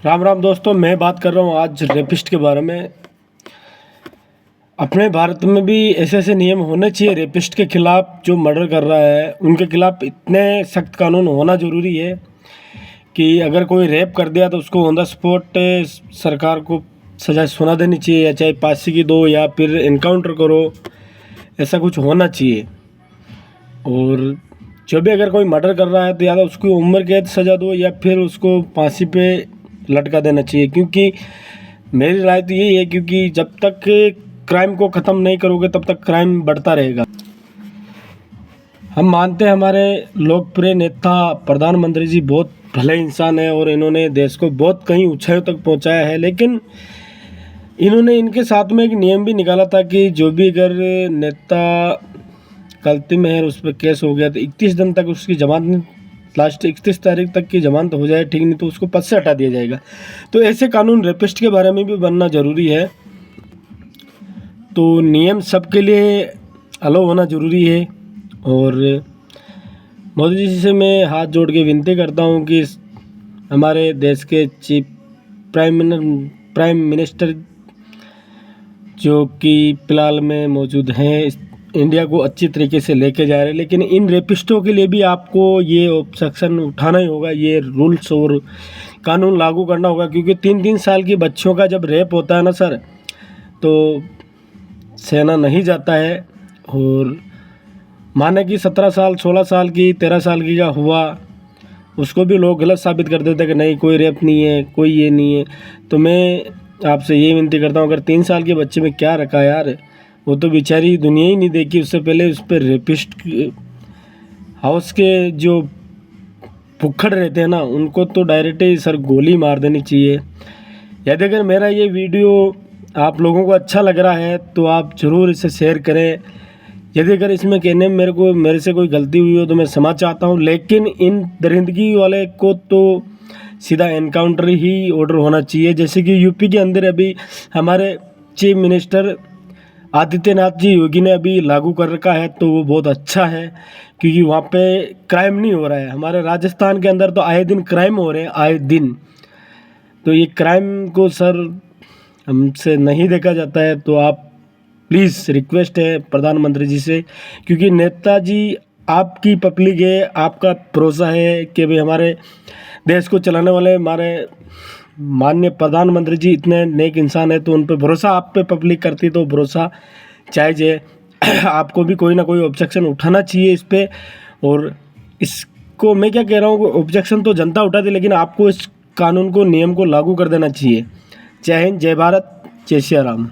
राम राम दोस्तों, मैं बात कर रहा हूँ आज रेपिस्ट के बारे में। अपने भारत में भी ऐसे ऐसे नियम होने चाहिए रेपिस्ट के खिलाफ। जो मर्डर कर रहा है उनके खिलाफ इतने सख्त कानून होना ज़रूरी है कि अगर कोई रेप कर दिया तो उसको ऑन द स्पॉट सरकार को सज़ा सुना देनी चाहिए, या चाहे फांसी की दो या फिर इनकाउंटर करो, ऐसा कुछ होना चाहिए। और जो भी अगर कोई मर्डर कर रहा है तो या तो उसको उम्र कैद सज़ा दो या फिर उसको फांसी पे लटका देना चाहिए। क्योंकि मेरी राय तो यही है, क्योंकि जब तक क्राइम को ख़त्म नहीं करोगे तब तक क्राइम बढ़ता रहेगा। हम मानते हैं हमारे लोकप्रिय नेता प्रधानमंत्री जी बहुत भले इंसान है और इन्होंने देश को बहुत कई ऊंचाइयों तक पहुंचाया है, लेकिन इन्होंने इनके साथ में एक नियम भी निकाला था कि जो भी अगर नेता गलती में है उस पर केस हो गया तो 31 दिन तक उसकी जमानत, लास्ट 31 तारीख तक की जमानत हो जाए, ठीक नहीं तो उसको पद से हटा दिया जाएगा। तो ऐसे कानून रेपिस्ट के बारे में भी बनना ज़रूरी है। तो नियम सबके लिए अलाउ होना ज़रूरी है। और मोदी जी से मैं हाथ जोड़ के विनती करता हूँ कि हमारे देश के चीफ प्राइम मिनिस्टर जो कि फ़िलहाल में मौजूद हैं, इंडिया को अच्छी तरीके से लेके जा रहे हैं, लेकिन इन रेपिस्टों के लिए भी आपको ये ऑब्जेक्शन उठाना ही होगा, ये रूल्स और कानून लागू करना होगा। क्योंकि 3-3 साल की बच्चों का जब रेप होता है ना सर, तो सहना नहीं जाता है। और माने कि 17 साल 16 साल की 13 साल की का हुआ, उसको भी लोग गलत साबित कर देते हैं कि नहीं कोई रेप नहीं है, कोई ये नहीं है। तो मैं आपसे ये विनती करता हूँ, अगर 3 साल के बच्चे में क्या रखा यार, वो तो बेचारी दुनिया ही नहीं देखी, उससे पहले उस पर रेपिस्ट हाउस के जो भुक्खड़ रहते हैं ना, उनको तो डायरेक्ट ही सर गोली मार देनी चाहिए। यदि अगर मेरा ये वीडियो आप लोगों को अच्छा लग रहा है तो आप ज़रूर इसे शेयर करें। यदि अगर इसमें कहने में मेरे से कोई गलती हुई हो तो मैं क्षमा चाहता हूँ, लेकिन इन दरिंदगी वाले को तो सीधा एनकाउंटर ही ऑर्डर होना चाहिए। जैसे कि यूपी के अंदर अभी हमारे चीफ मिनिस्टर आदित्यनाथ जी योगी ने अभी लागू कर रखा है, तो वो बहुत अच्छा है क्योंकि वहाँ पे क्राइम नहीं हो रहा है। हमारे राजस्थान के अंदर तो आए दिन क्राइम हो रहे हैं, आए दिन। तो ये क्राइम को सर हमसे नहीं देखा जाता है। तो आप प्लीज़ रिक्वेस्ट है प्रधानमंत्री जी से, क्योंकि नेताजी आपकी पब्लिक है, आपका भरोसा है कि भाई हमारे देश को चलाने वाले हमारे माननीय प्रधानमंत्री जी इतने नेक इंसान है, तो उन पर भरोसा आप पे पब्लिक करती है, तो भरोसा जायज़ है। आपको भी कोई ना कोई ऑब्जेक्शन उठाना चाहिए इस पे। और इसको मैं क्या कह रहा हूँ, ऑब्जेक्शन तो जनता उठाती, लेकिन आपको इस कानून को, नियम को लागू कर देना चाहिए। जय हिंद, जय भारत, जय श्री राम।